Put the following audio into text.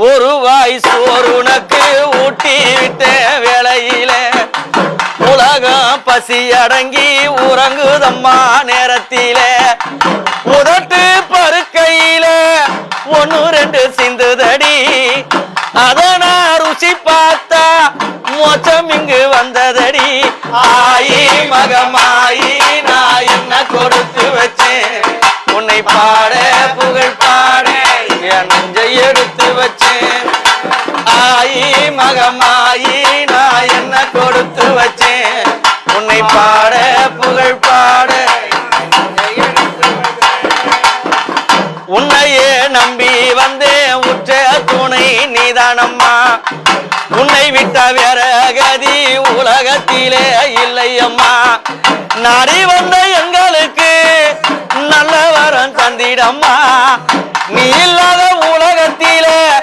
ஒரு வாய் சோறு உனக்கு ஊட்டி விட்ட வேளையில உலகம் பசி அடங்கி உறங்குதம்மா நேரத்தில உதட்டு பருக்கையில ஒன்னு ரெண்டு சிந்துதடி அதனா ருசி பார்த்தா மோச்சம் இங்கு வந்ததடி ஆயி மகமாயி நான் என்ன கொடுத்து வச்சேன் உன்னை பாட புகழ் பாட என் நெஞ்சை எடுத்து வச்சேன் ஆயி மகமாயி நான் என்ன கொடுத்து வச்சேன் உன்னை பாட புகழ் பாட உன்னையே நம்பி வந்தேன் உற்ற துணை நீதானம்மா உன்னை விட்ட வேற கதி உலகத்திலே இல்லை அம்மா நாடி வந்த எங்களுக்கு நல்ல வரம் தந்திடம்மா நீ இல்லாத உலகத்திலே